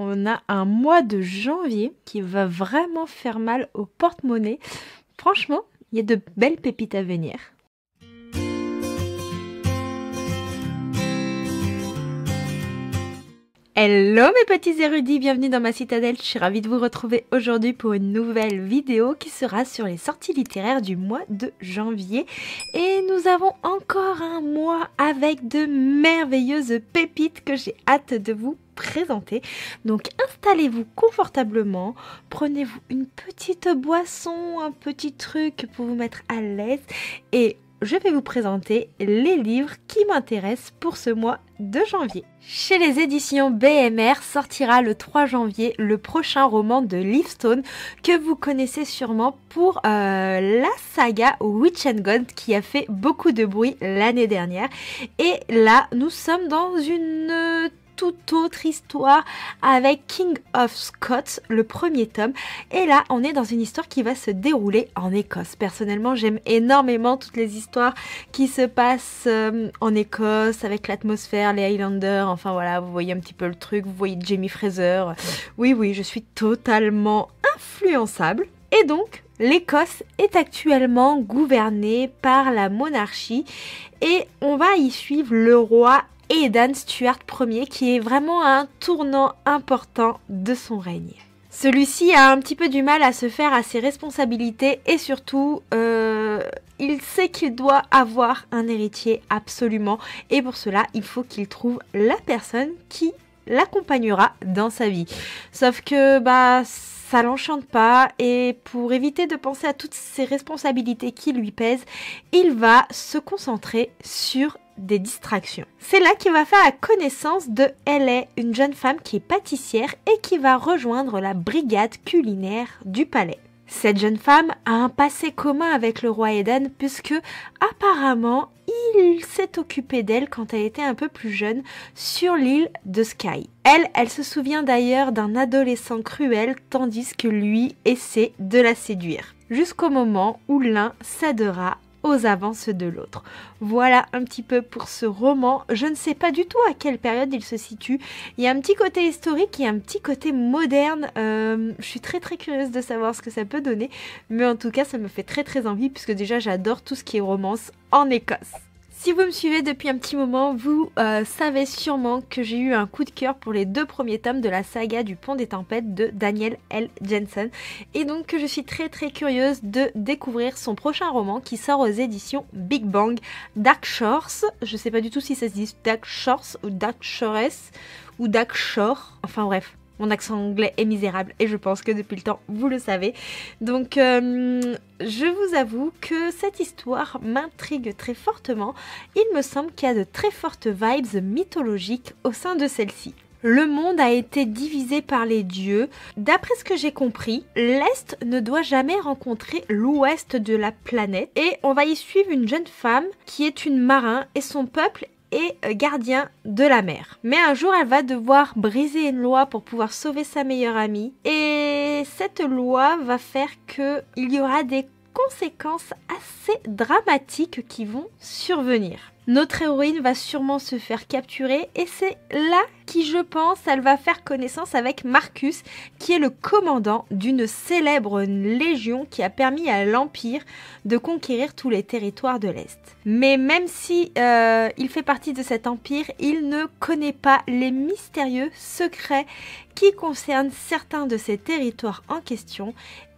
on a un mois de janvier qui va vraiment faire mal au porte-monnaie. Franchement, il y a de belles pépites à venir. Hello mes petits érudits, bienvenue dans ma citadelle, je suis ravie de vous retrouver aujourd'hui pour une nouvelle vidéo qui sera sur les sorties littéraires du mois de janvier. Et nous avons encore un mois avec de merveilleuses pépites que j'ai hâte de vous présenter. Donc installez-vous confortablement, prenez-vous une petite boisson, un petit truc pour vous mettre à l'aise et je vais vous présenter les livres qui m'intéressent pour ce mois de janvier. Chez les éditions BMR sortira le 3 janvier le prochain roman de Liv Stone que vous connaissez sûrement pour la saga Witch and God qui a fait beaucoup de bruit l'année dernière. Et là, nous sommes dans une toute autre histoire avec King of Scots, le premier tome. Et là, on est dans une histoire qui va se dérouler en Écosse. Personnellement, j'aime énormément toutes les histoires qui se passent en Écosse, avec l'atmosphère, les Highlanders, enfin voilà, vous voyez un petit peu le truc, vous voyez Jamie Fraser. Oui, je suis totalement influençable. Et donc, l'Écosse est actuellement gouvernée par la monarchie et on va y suivre le roi Aidan Stuart Ier qui est vraiment à un tournant important de son règne. Celui-ci a un petit peu du mal à se faire à ses responsabilités et surtout il sait qu'il doit avoir un héritier absolument et pour cela il faut qu'il trouve la personne qui l'accompagnera dans sa vie. Sauf que ça l'enchante pas et pour éviter de penser à toutes ces responsabilités qui lui pèsent, il va se concentrer sur des distractions. C'est là qu'il va faire la connaissance de Ellie, une jeune femme qui est pâtissière et qui va rejoindre la brigade culinaire du palais. Cette jeune femme a un passé commun avec le roi Aidan puisque apparemment il s'est occupé d'elle quand elle était un peu plus jeune sur l'île de Skye. Elle se souvient d'ailleurs d'un adolescent cruel tandis que lui essaie de la séduire. Jusqu'au moment où l'un cédera aux avances de l'autre. Voilà un petit peu pour ce roman. Je ne sais pas du tout à quelle période il se situe. Il y a un petit côté historique et un petit côté moderne. Je suis très curieuse de savoir ce que ça peut donner. Mais en tout cas, ça me fait très envie puisque déjà j'adore tout ce qui est romance en Écosse. Si vous me suivez depuis un petit moment, vous savez sûrement que j'ai eu un coup de cœur pour les 2 premiers tomes de la saga du Pont des Tempêtes de Daniel L. Jensen. Et donc que je suis très curieuse de découvrir son prochain roman qui sort aux éditions Big Bang, Dark Shores. Je sais pas du tout si ça se dit Dark Shores ou Dark Shores ou Dark Shore. Enfin bref. Mon accent anglais est misérable et je pense que depuis le temps, vous le savez. Donc, je vous avoue que cette histoire m'intrigue très fortement. Il me semble qu'il y a de très fortes vibes mythologiques au sein de celle-ci. Le monde a été divisé par les dieux. D'après ce que j'ai compris, l'Est ne doit jamais rencontrer l'Ouest de la planète. Et on va y suivre une jeune femme qui est une marin et son peuple et gardien de la mer. Mais un jour, elle va devoir briser une loi pour pouvoir sauver sa meilleure amie. Et cette loi va faire qu'il y aura des conséquences assez dramatiques qui vont survenir. Notre héroïne va sûrement se faire capturer et c'est là qui, je pense, elle va faire connaissance avec Marcus, qui est le commandant d'une célèbre légion qui a permis à l'Empire de conquérir tous les territoires de l'Est. Mais même si il fait partie de cet empire, il ne connaît pas les mystérieux secrets qui concernent certains de ces territoires en question.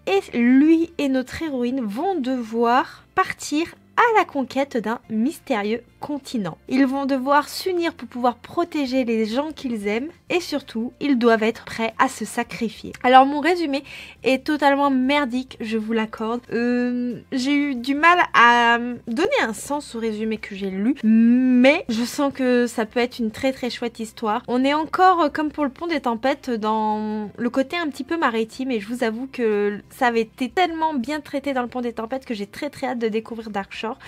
Et lui et notre héroïne vont devoir partir à la conquête d'un mystérieux continent. Ils vont devoir s'unir pour pouvoir protéger les gens qu'ils aiment et surtout, ils doivent être prêts à se sacrifier. Alors mon résumé est totalement merdique, je vous l'accorde. J'ai eu du mal à donner un sens au résumé que j'ai lu, mais je sens que ça peut être une très chouette histoire. On est encore, comme pour le Pont des Tempêtes, dans le côté un petit peu maritime et je vous avoue que ça avait été tellement bien traité dans le Pont des Tempêtes que j'ai très hâte de découvrir Dark Shores. genre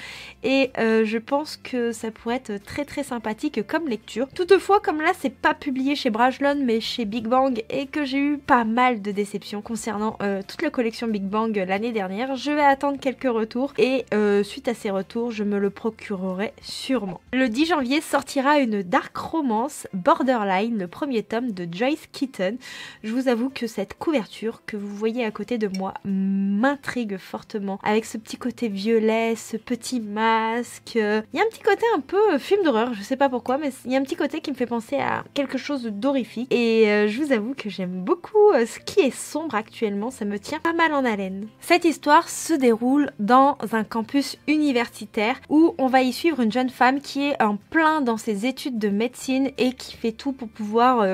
et je pense que ça pourrait être très très sympathique comme lecture. Toutefois, comme là c'est pas publié chez Brajlon mais chez Big Bang et que j'ai eu pas mal de déceptions concernant toute la collection Big Bang l'année dernière, je vais attendre quelques retours et suite à ces retours je me le procurerai sûrement. Le 10 janvier sortira une dark romance Borderline, le premier tome de Joyce Keaton. Je vous avoue que cette couverture que vous voyez à côté de moi m'intrigue fortement avec ce petit côté violet, ce petit masque. Il y a un petit côté un peu film d'horreur, je sais pas pourquoi, mais il y a un petit côté qui me fait penser à quelque chose d'horrifique et je vous avoue que j'aime beaucoup ce qui est sombre actuellement, ça me tient pas mal en haleine. Cette histoire se déroule dans un campus universitaire où on va y suivre une jeune femme qui est en plein dans ses études de médecine et qui fait tout pour pouvoir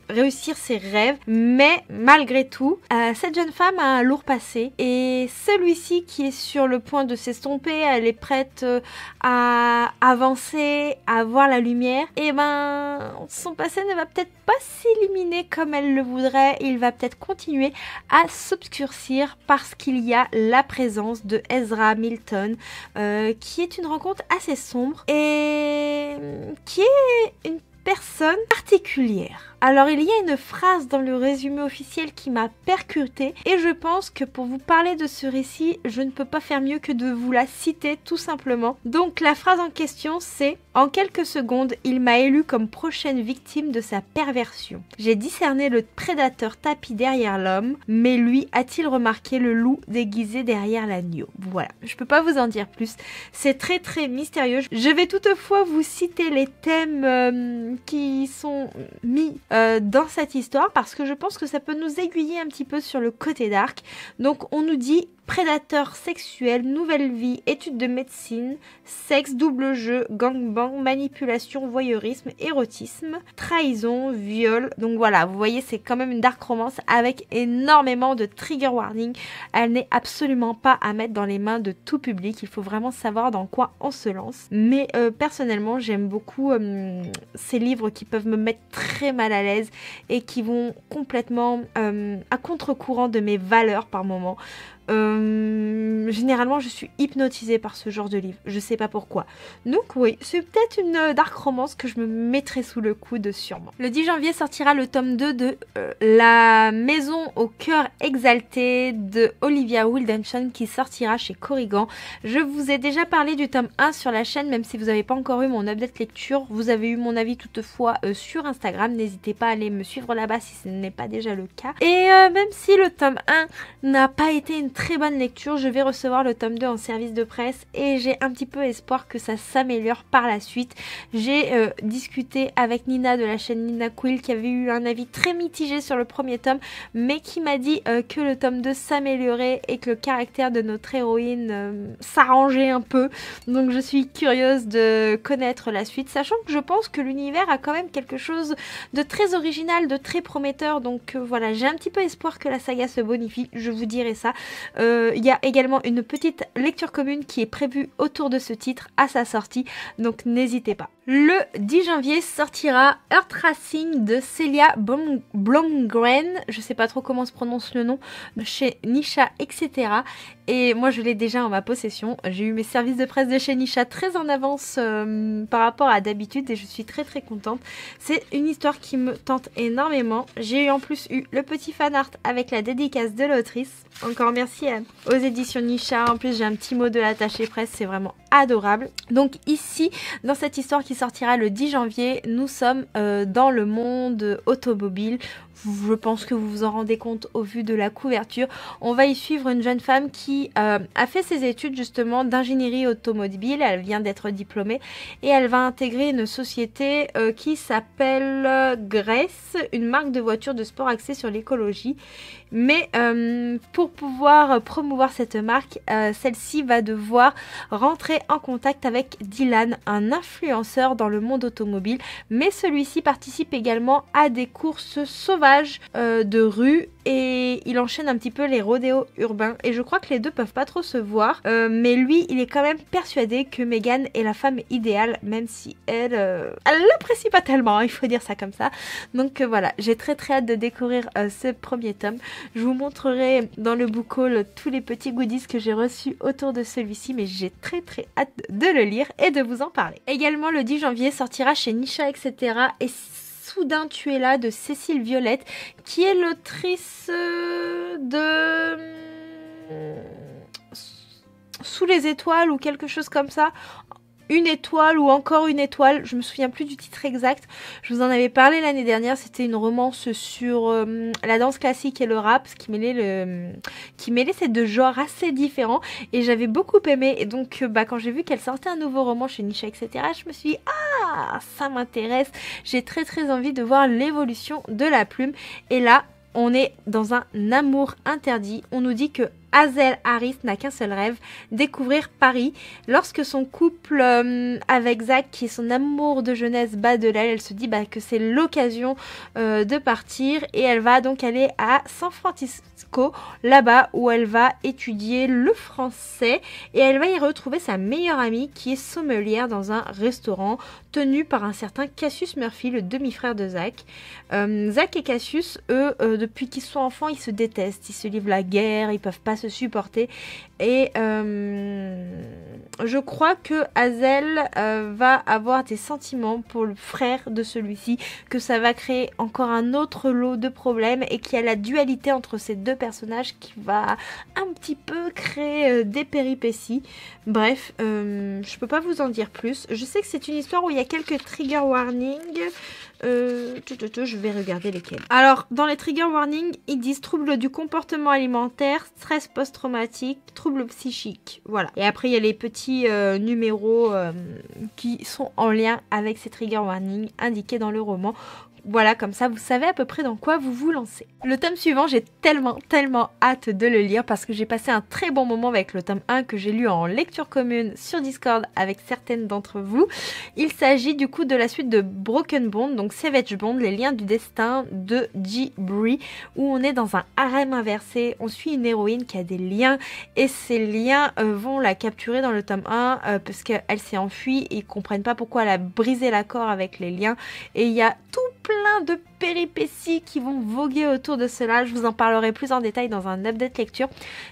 réussir ses rêves, mais malgré tout, cette jeune femme a un lourd passé et celui-ci qui est sur le point de s'estomper, elle est prête à avancer, à voir la lumière, et ben son passé ne va peut-être pas s'éliminer comme elle le voudrait, il va peut-être continuer à s'obscurcir parce qu'il y a la présence de Ezra Milton qui est une rencontre assez sombre et qui est une personne particulière. Alors il y a une phrase dans le résumé officiel qui m'a percutée et je pense que pour vous parler de ce récit, je ne peux pas faire mieux que de vous la citer tout simplement. Donc la phrase en question c'est « En quelques secondes, il m'a élu comme prochaine victime de sa perversion. J'ai discerné le prédateur tapis derrière l'homme, mais lui a-t-il remarqué le loup déguisé derrière l'agneau ?» Voilà, je peux pas vous en dire plus. C'est très très mystérieux. Je vais toutefois vous citer les thèmes qui sont mis dans cette histoire parce que je pense que ça peut nous aiguiller un petit peu sur le côté dark. Donc on nous dit prédateur sexuel, nouvelle vie, études de médecine, sexe, double jeu, gangbang, manipulation, voyeurisme, érotisme, trahison, viol. Donc voilà, vous voyez, c'est quand même une dark romance avec énormément de trigger warning. Elle n'est absolument pas à mettre dans les mains de tout public. Il faut vraiment savoir dans quoi on se lance. Mais personnellement, j'aime beaucoup ces livres qui peuvent me mettre très mal à l'aise et qui vont complètement à contre-courant de mes valeurs par moment. Généralement je suis hypnotisée par ce genre de livre, je sais pas pourquoi. Donc oui, c'est peut-être une dark romance que je me mettrai sous le coude sûrement. Le 10 janvier sortira le tome 2 de La maison au cœur exalté de Olivia Wildenstein qui sortira chez Corrigan. Je vous ai déjà parlé du tome 1 sur la chaîne, même si vous n'avez pas encore eu mon update lecture. Vous avez eu mon avis toutefois sur Instagram, n'hésitez pas à aller me suivre là-bas si ce n'est pas déjà le cas. Et même si le tome 1 n'a pas été une très bonne lecture, je vais recevoir le tome 2 en service de presse et j'ai un petit peu espoir que ça s'améliore par la suite. J'ai discuté avec Nina de la chaîne Nina Quill qui avait eu un avis très mitigé sur le premier tome mais qui m'a dit que le tome 2 s'améliorait et que le caractère de notre héroïne s'arrangeait un peu. Donc je suis curieuse de connaître la suite, sachant que je pense que l'univers a quand même quelque chose de très original, de très prometteur. Donc voilà, j'ai un petit peu espoir que la saga se bonifie, je vous dirai ça. Il y a également une petite lecture commune qui est prévue autour de ce titre à sa sortie, donc n'hésitez pas. Le 10 janvier sortira Earth Racing de Celia Blomgren, je sais pas trop comment se prononce le nom, chez Nisha, etc. Et moi je l'ai déjà en ma possession, j'ai eu mes services de presse de chez Nisha très en avance par rapport à d'habitude et je suis très très contente. C'est une histoire qui me tente énormément, j'ai en plus eu le petit fan art avec la dédicace de l'autrice, encore merci aux éditions Nisha, en plus j'ai un petit mot de l'attaché presse, c'est vraiment adorable. Donc ici, dans cette histoire qui sortira le 10 janvier, nous sommes dans le monde automobile. Je pense que vous vous en rendez compte au vu de la couverture. On va y suivre une jeune femme qui a fait ses études justement d'ingénierie automobile. Elle vient d'être diplômée et elle va intégrer une société qui s'appelle Grace, une marque de voitures de sport axée sur l'écologie. Mais pour pouvoir promouvoir cette marque, celle-ci va devoir rentrer en contact avec Dylan, un influenceur dans le monde automobile. Mais celui-ci participe également à des courses sauvages sauvage de rue et il enchaîne un petit peu les rodéos urbains et je crois que les deux peuvent pas trop se voir mais lui il est quand même persuadé que Megan est la femme idéale même si elle l'apprécie pas tellement, hein, il faut dire ça comme ça. Donc voilà, j'ai très hâte de découvrir ce premier tome. Je vous montrerai dans le book haul tous les petits goodies que j'ai reçus autour de celui-ci, mais j'ai très hâte de le lire et de vous en parler. Également le 10 janvier sortira chez Nisha etc. et Soudain tu es là de Cécile Violette qui est l'autrice de Sous les étoiles ou quelque chose comme ça. Une étoile ou encore une étoile, je me souviens plus du titre exact, je vous en avais parlé l'année dernière, c'était une romance sur la danse classique et le rap, qui mêlait ces deux genres assez différents et j'avais beaucoup aimé et donc quand j'ai vu qu'elle sortait un nouveau roman chez Nisha etc, je me suis dit ah ça m'intéresse, j'ai très envie de voir l'évolution de la plume et là on est dans un amour interdit, on nous dit que Hazel Harris n'a qu'un seul rêve, découvrir Paris. Lorsque son couple avec Zach, qui est son amour de jeunesse, bat de l'aile, elle se dit que c'est l'occasion de partir et elle va donc aller à San Francisco, là-bas où elle va étudier le français et elle va y retrouver sa meilleure amie qui est sommelière dans un restaurant tenu par un certain Cassius Murphy, le demi-frère de Zach. Zach et Cassius, eux, depuis qu'ils sont enfants, ils se détestent, ils se livrent la guerre, ils peuvent pas se supporter et je crois que Hazel va avoir des sentiments pour le frère de celui-ci, que ça va créer encore un autre lot de problèmes et qu'il y a la dualité entre ces deux personnages qui va un petit peu créer des péripéties. Bref, je peux pas vous en dire plus. Je sais que c'est une histoire où il y a quelques trigger warnings. Je vais regarder lesquels. Alors, dans les trigger warnings, ils disent troubles du comportement alimentaire, stress post-traumatique, troubles psychiques. Voilà. Et après, il y a les petits numéros qui sont en lien avec ces trigger warnings indiqués dans le roman. Voilà, comme ça, vous savez à peu près dans quoi vous vous lancez. Le tome suivant, j'ai tellement hâte de le lire parce que j'ai passé un très bon moment avec le tome 1 que j'ai lu en lecture commune sur Discord avec certaines d'entre vous. Il s'agit du coup de la suite de Broken Bond, donc Savage Bond, les liens du destin de G. Bree, où on est dans un harem inversé. On suit une héroïne qui a des liens et ces liens vont la capturer dans le tome 1 parce qu'elle s'est enfuie et ils comprennent pas pourquoi elle a brisé l'accord avec les liens. Et il y a tout plein de péripéties qui vont voguer autour de cela. Je vous en parlerai plus en détail dans un update lecture.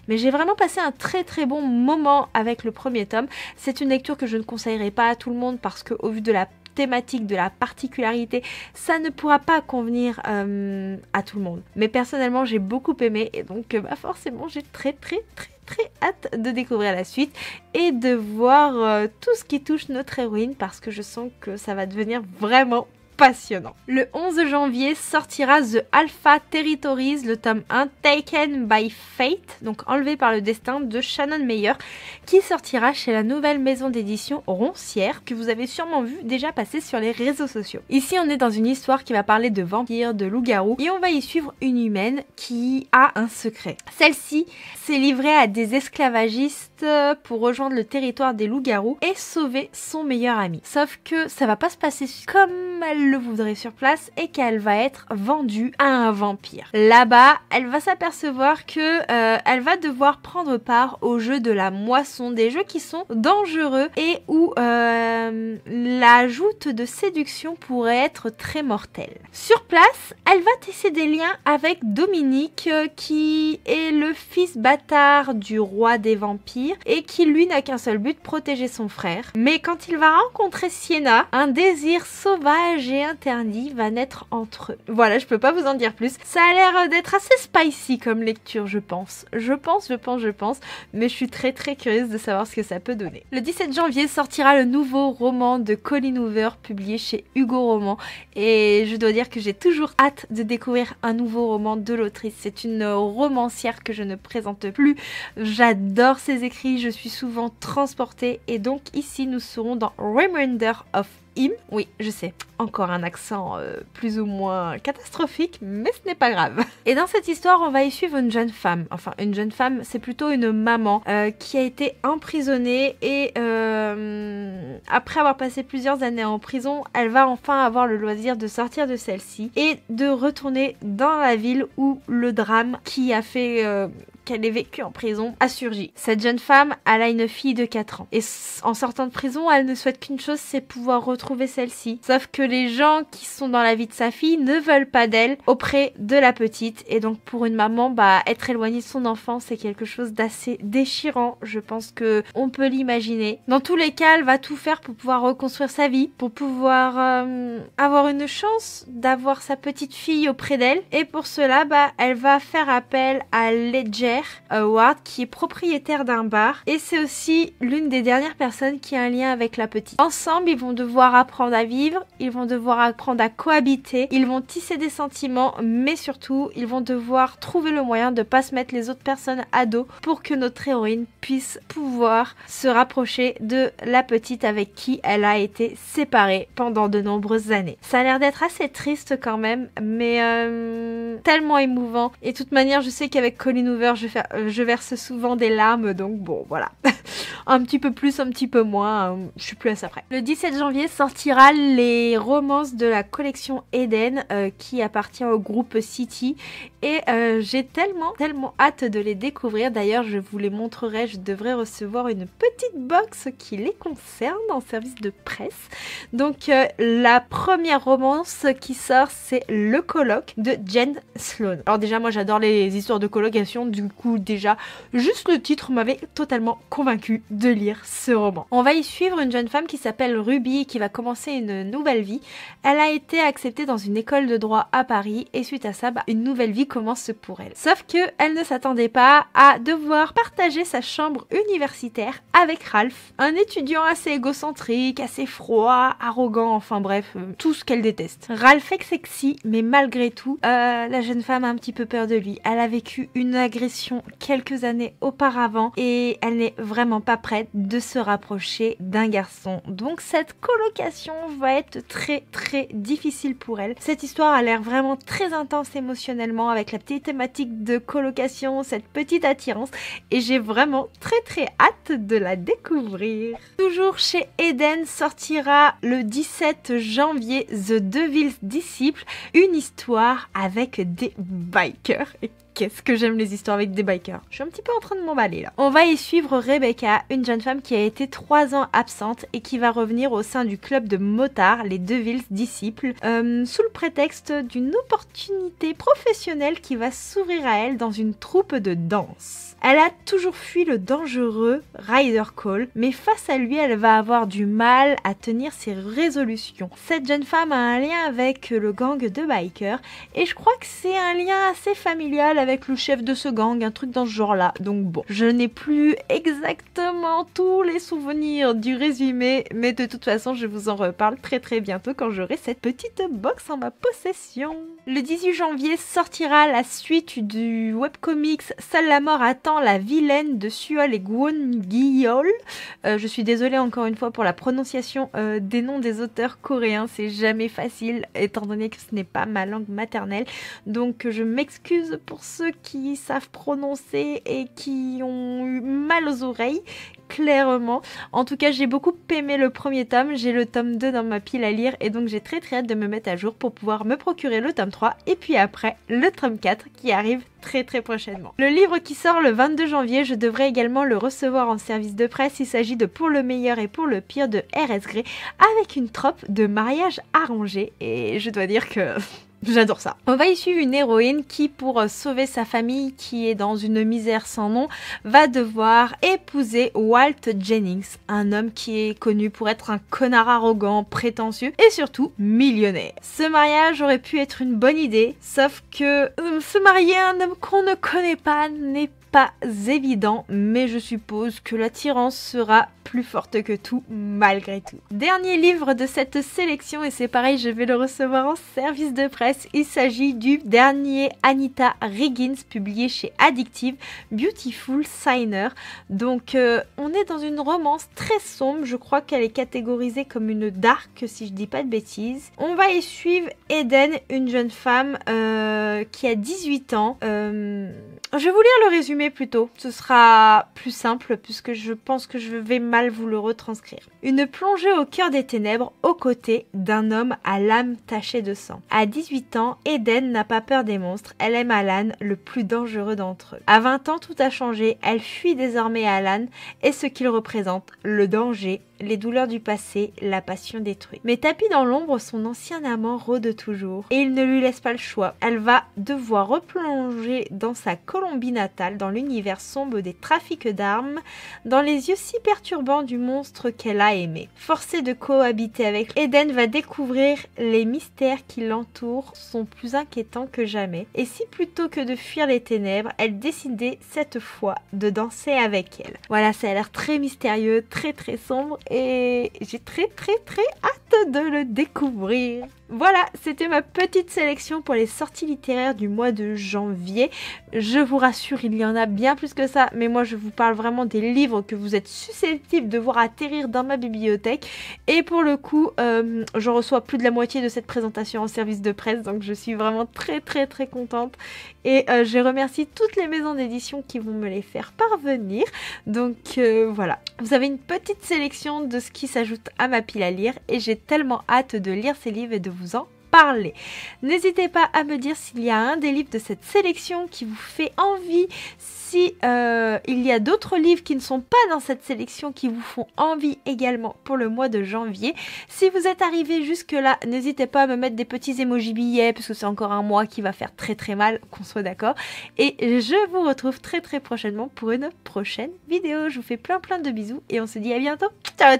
Mais j'ai vraiment passé un très bon moment avec le premier tome. C'est une lecture que je ne conseillerais pas à tout le monde parce qu'au vu de la thématique, de la particularité, ça ne pourra pas convenir à tout le monde. Mais personnellement, j'ai beaucoup aimé et donc forcément, j'ai très hâte de découvrir la suite et de voir tout ce qui touche notre héroïne parce que je sens que ça va devenir vraiment passionnant. Le 11 janvier sortira The Alpha Territories, le tome 1 Taken by Fate, donc enlevé par le destin de Shannon Meyer, qui sortira chez la nouvelle maison d'édition Roncière, que vous avez sûrement vu déjà passer sur les réseaux sociaux. Ici, on est dans une histoire qui va parler de vampires, de loups-garous, et on va y suivre une humaine qui a un secret. Celle-ci s'est livrée à des esclavagistes pour rejoindre le territoire des loups-garous et sauver son meilleur ami. Sauf que ça va pas se passer comme elle le voudrait sur place et qu'elle va être vendue à un vampire. Là-bas, elle va s'apercevoir que elle va devoir prendre part au jeu de la moisson, des jeux qui sont dangereux et où l'ajout de séduction pourrait être très mortel. Sur place, elle va tisser des liens avec Dominique qui est le fils bâtard du roi des vampires et qui lui n'a qu'un seul but, protéger son frère. Mais quand il va rencontrer Sienna, un désir sauvage et interdit va naître entre eux. Voilà, je peux pas vous en dire plus. Ça a l'air d'être assez spicy comme lecture, je pense. Je pense, mais je suis très curieuse de savoir ce que ça peut donner. Le 17 janvier sortira le nouveau roman de Colleen Hoover, publié chez Hugo Roman, et je dois dire que j'ai toujours hâte de découvrir un nouveau roman de l'autrice. C'est une romancière que je ne présente plus. J'adore ses écrits. écrit, je suis souvent transportée. Et donc ici, nous serons dans Reminder of Him. Oui, je sais, encore un accent plus ou moins catastrophique, mais ce n'est pas grave. Et dans cette histoire, on va y suivre une jeune femme. Enfin, une jeune femme, c'est plutôt une maman qui a été emprisonnée et après avoir passé plusieurs années en prison, elle va enfin avoir le loisir de sortir de celle-ci et de retourner dans la ville où le drame qui a fait qu'elle ait vécu en prison a surgi. Cette jeune femme, elle a une fille de 4 ans. Et en sortant de prison, elle ne souhaite qu'une chose, c'est pouvoir retrouver celle-ci. Sauf que les gens qui sont dans la vie de sa fille ne veulent pas d'elle auprès de la petite. Et donc pour une maman, être éloignée de son enfant, c'est quelque chose d'assez déchirant. Je pense que on peut l'imaginer. Dans tous les cas, elle va tout faire pour pouvoir reconstruire sa vie, pour pouvoir avoir une chance d'avoir sa petite fille auprès d'elle. Et pour cela, elle va faire appel à Ledger Ward, qui est propriétaire d'un bar, et c'est aussi l'une des dernières personnes qui a un lien avec la petite. Ensemble, ils vont devoir apprendre à vivre, ils vont devoir apprendre à cohabiter, ils vont tisser des sentiments, mais surtout, ils vont devoir trouver le moyen de pas se mettre les autres personnes à dos pour que notre héroïne puisse pouvoir se rapprocher de la petite avec qui elle a été séparée pendant de nombreuses années. Ça a l'air d'être assez triste quand même, mais tellement émouvant. Et de toute manière, je sais qu'avec Colleen Hoover, je verse souvent des larmes, donc bon, voilà. Un petit peu plus, un petit peu moins, je suis plus à ça près. Le 17 janvier sortira les romances de la collection Eden, qui appartient au groupe City, et j'ai tellement hâte de les découvrir. D'ailleurs, je vous les montrerai, je devrais recevoir une petite box qui les concerne en service de presse. Donc la première romance qui sort, c'est Le Colloque de Jen Sloan. Alors déjà, moi j'adore les histoires de colocation, du coup déjà, juste le titre m'avait totalement convaincue de lire ce roman. On va y suivre une jeune femme qui s'appelle Ruby et qui va commencer une nouvelle vie. Elle a été acceptée dans une école de droit à Paris et suite à ça, une nouvelle vie commence pour elle. Sauf que elle ne s'attendait pas à devoir partager sa chambre universitaire avec Ralph, un étudiant assez égocentrique, assez froid, arrogant, enfin bref, tout ce qu'elle déteste. Ralph est sexy, mais malgré tout, la jeune femme a un petit peu peur de lui. Elle a vécu une agression quelques années auparavant et elle n'est vraiment pas prête de se rapprocher d'un garçon. Donc cette colocation va être très difficile pour elle. Cette histoire a l'air vraiment très intense émotionnellement avec la petite thématique de colocation, cette petite attirance, et j'ai vraiment très hâte de la découvrir. Toujours chez Eden sortira le 17 janvier The Devil's Disciple, une histoire avec des bikers. Qu'est-ce que j'aime les histoires avec des bikers. Je suis un petit peu en train de m'emballer là. On va y suivre Rebecca, une jeune femme qui a été 3 ans absente et qui va revenir au sein du club de motards, les Devil's Disciples, sous le prétexte d'une opportunité professionnelle qui va s'ouvrir à elle dans une troupe de danse. Elle a toujours fui le dangereux Ryder Cole, mais face à lui, elle va avoir du mal à tenir ses résolutions. Cette jeune femme a un lien avec le gang de bikers et je crois que c'est un lien assez familial avec le chef de ce gang, un truc dans ce genre-là. Donc bon, je n'ai plus exactement tous les souvenirs du résumé, mais de toute façon, je vous en reparle très bientôt quand j'aurai cette petite box en ma possession. Le 18 janvier sortira la suite du webcomics Seule la mort attend la vilaine de Suol et Gwon Gyeol. Je suis désolée encore une fois pour la prononciation des noms des auteurs coréens, c'est jamais facile étant donné que ce n'est pas ma langue maternelle. Donc je m'excuse pour ceux qui savent prononcer et qui ont eu mal aux oreilles. Clairement. En tout cas, j'ai beaucoup aimé le premier tome, j'ai le tome 2 dans ma pile à lire et donc j'ai très hâte de me mettre à jour pour pouvoir me procurer le tome 3 et puis après le tome 4 qui arrive très prochainement. Le livre qui sort le 22 janvier, je devrais également le recevoir en service de presse. Il s'agit de Pour le meilleur et pour le pire de R.S. Gray avec une trope de mariage arrangé et je dois dire que... j'adore ça. On va y suivre une héroïne qui, pour sauver sa famille qui est dans une misère sans nom, va devoir épouser Walt Jennings, un homme qui est connu pour être un connard arrogant, prétentieux et surtout millionnaire. Ce mariage aurait pu être une bonne idée, sauf que se marier à un homme qu'on ne connaît pas n'est pas évident, mais je suppose que l'attirance sera plus forte que tout malgré tout. Dernier livre de cette sélection, et c'est pareil, je vais le recevoir en service de presse. Il s'agit du dernier Anita Riggins publié chez Addictive, Beautiful Signer. Donc on est dans une romance très sombre, je crois qu'elle est catégorisée comme une dark si je dis pas de bêtises. On va y suivre Eden, une jeune femme qui a 18 ans. Je vais vous lire le résumé plutôt, ce sera plus simple puisque je pense que je vais mal vous le retranscrire. Une plongée au cœur des ténèbres aux côtés d'un homme à l'âme tachée de sang. À 18 ans, Eden n'a pas peur des monstres, elle aime Alan, le plus dangereux d'entre eux. À 20 ans, tout a changé, elle fuit désormais Alan et ce qu'il représente, le danger, les douleurs du passé, la passion détruite. Mais tapis dans l'ombre, son ancien amant rôde toujours et il ne lui laisse pas le choix. Elle va devoir replonger dans sa Colombie natale, dans l'univers sombre des trafics d'armes, dans les yeux si perturbants du monstre qu'elle a aimé. Forcée de cohabiter avec Eden va découvrir les mystères qui l'entourent sont plus inquiétants que jamais. Et si plutôt que de fuir les ténèbres, elle décidait cette fois de danser avec elle. Voilà, ça a l'air très mystérieux, très sombre et j'ai très hâte de le découvrir. Voilà, c'était ma petite sélection pour les sorties littéraires du mois de janvier. Je vous rassure, il y en a bien plus que ça, mais moi je vous parle vraiment des livres que vous êtes susceptibles de voir atterrir dans ma bibliothèque. Et pour le coup, je reçois plus de la moitié de cette présentation en service de presse, donc je suis vraiment très contente. Et je remercie toutes les maisons d'édition qui vont me les faire parvenir. Donc voilà, vous avez une petite sélection de ce qui s'ajoute à ma pile à lire et j'ai tellement hâte de lire ces livres et de vous en parler. N'hésitez pas à me dire s'il y a un des livres de cette sélection qui vous fait envie, si il y a d'autres livres qui ne sont pas dans cette sélection qui vous font envie également pour le mois de janvier. Si vous êtes arrivé jusque là, n'hésitez pas à me mettre des petits emojis billets parce que c'est encore un mois qui va faire très mal, qu'on soit d'accord. Et je vous retrouve très prochainement pour une prochaine vidéo. Je vous fais plein de bisous et on se dit à bientôt. Ciao